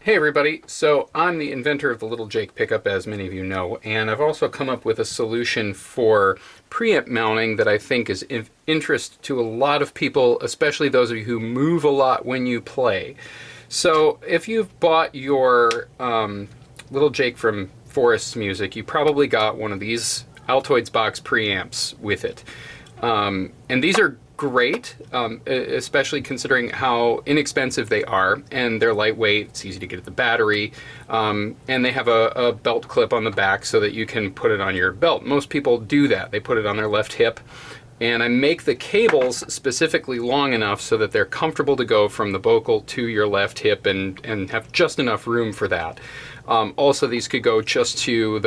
Hey everybody, so I'm the inventor of the Little Jake pickup, as many of you know, and I've also come up with a solution for preamp mounting that I think is of interest to a lot of people, especially those of you who move a lot when you play. So if you've bought your Little Jake from Forest Music, you probably got one of these Altoids Box preamps with it. And these are great, especially considering how inexpensive they are, and they're lightweight. It's easy to get at the battery, and they have a belt clip on the back so that you can put it on your belt. Most people do that. They put it on their left hip, and I make the cables specifically long enough so that they're comfortable to go from the vocal to your left hip and have just enough room for that. Also, these could go just to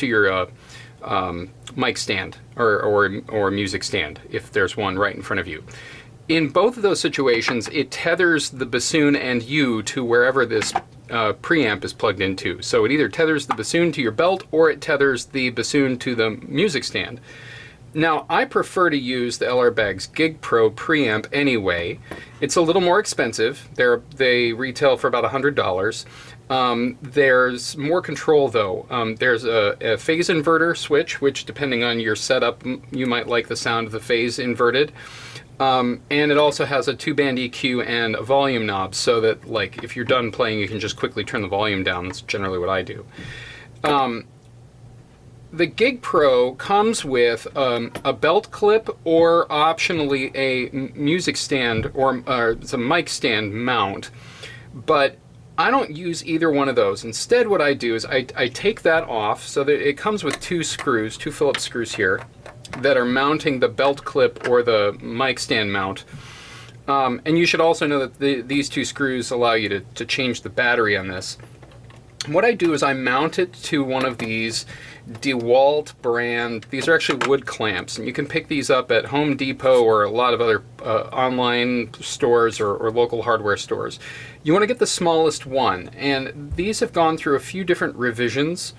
your mic stand or music stand if there's one right in front of you. In both of those situations, it tethers the bassoon and you to wherever this preamp is plugged into. So it either tethers the bassoon to your belt or it tethers the bassoon to the music stand. Now, I prefer to use the LR Bag's Gigpro preamp anyway. It's a little more expensive. They retail for about $100. There's more control though. There's a phase inverter switch, which depending on your setup, you might like the sound of the phase inverted. And it also has a 2-band EQ and a volume knob so that, like, if you're done playing, you can just quickly turn the volume down. That's generally what I do. The Gigpro comes with a belt clip or optionally a music stand or it's a mic stand mount, but I don't use either one of those. Instead, what I do is I take that off so that it comes with two Phillips screws here that are mounting the belt clip or the mic stand mount. And you should also know that these two screws allow you to change the battery on this. What I do is I mount it to one of these Dewalt brand. These are actually wood clamps, and you can pick these up at Home Depot or a lot of other online stores or local hardware stores. You want to get the smallest one, and these have gone through a few different revisions.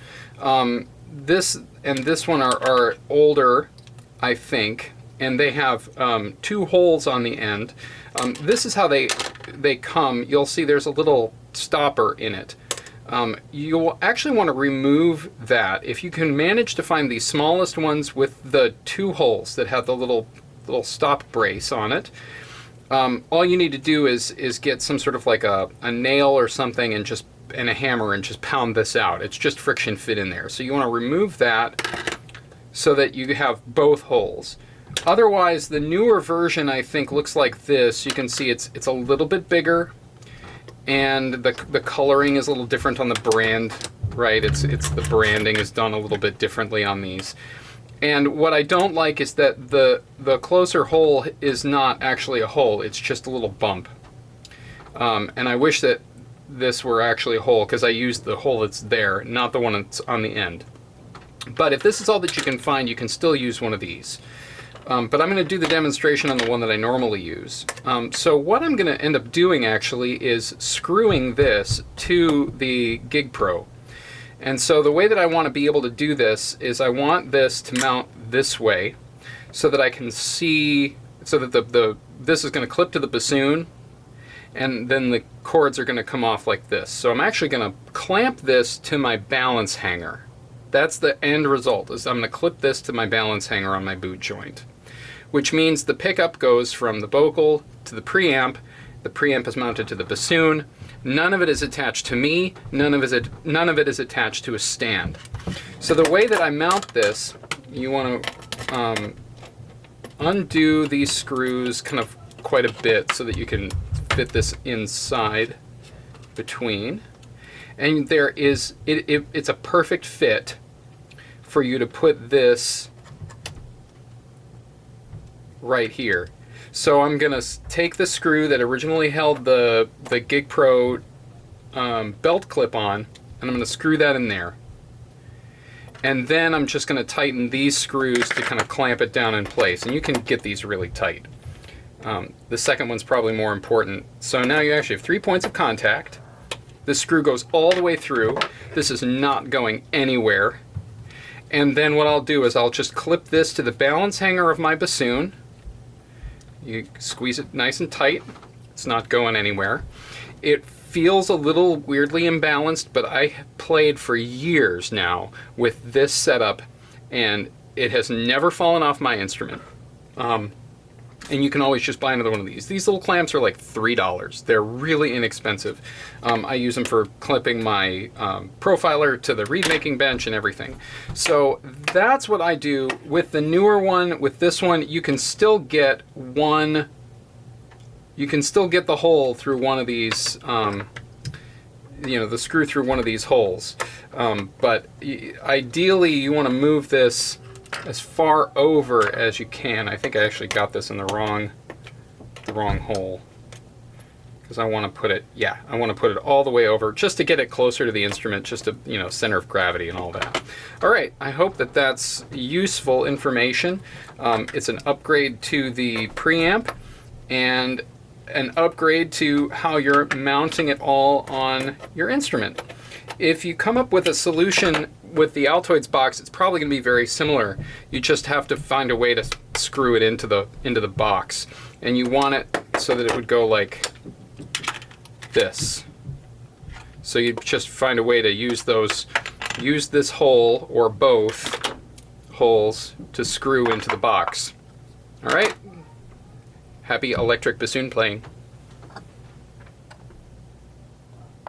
This and this one are older, I think, and they have two holes on the end. This is how they come. You'll see there's a little stopper in it. You'll actually want to remove that. If you can manage to find the smallest ones with the two holes that have the little stop brace on it, all you need to do is get some sort of like a nail or something and a hammer and just pound this out. It's just friction fit in there. So you want to remove that so that you have both holes. Otherwise, the newer version I think looks like this. You can see it's a little bit bigger, and the coloring is a little different on the brand, right? It's the branding is done a little bit differently on these. And what I don't like is that the closer hole is not actually a hole, it's just a little bump. And I wish that this were actually a hole, because I used the hole that's there, not the one that's on the end. But if this is all that you can find, you can still use one of these. But I'm going to do the demonstration on the one that I normally use. So what I'm going to end up doing actually is screwing this to the Gigpro. And so the way that I want to be able to do this is I want this to mount this way so that I can see, so that this is going to clip to the bassoon, and then the cords are going to come off like this. So I'm actually going to clamp this to my balance hanger. That's the end result, is I'm going to clip this to my balance hanger on my boot joint, which means the pickup goes from the vocal to the preamp is mounted to the bassoon. None of it is attached to me, none of it is attached to a stand. So the way that I mount this, you want to undo these screws kind of quite a bit so that you can fit this inside between. And there is, it's a perfect fit for you to put this right here. So I'm going to take the screw that originally held the Gigpro belt clip on, and I'm going to screw that in there. And then I'm just going to tighten these screws to kind of clamp it down in place. And you can get these really tight. The second one's probably more important. So now you actually have 3 points of contact. This screw goes all the way through. This is not going anywhere. And then what I'll do is I'll just clip this to the balance hanger of my bassoon. You squeeze it nice and tight. It's not going anywhere. It feels a little weirdly imbalanced, but I have played for years now with this setup, and it has never fallen off my instrument. And you can always just buy another one of these. These little clamps are like $3. They're really inexpensive. I use them for clipping my profiler to the reed making bench and everything. So that's what I do. With the newer one, with this one, you can still get one, you can still get the hole through one of these, you know, the screw through one of these holes. But ideally you want to move this as far over as you can. I think I actually got this in the wrong hole, because I want to put it, yeah, I want to put it all the way over just to get it closer to the instrument, just to, you know, center of gravity and all that. All right, I hope that that's useful information. It's an upgrade to the preamp and an upgrade to how you're mounting it all on your instrument. If you come up with a solution with the Altoids box, it's probably going to be very similar. You just have to find a way to screw it into the box, and you want it so that it would go like this. So you just find a way to use this hole or both holes to screw into the box. All right. Happy electric bassoon playing.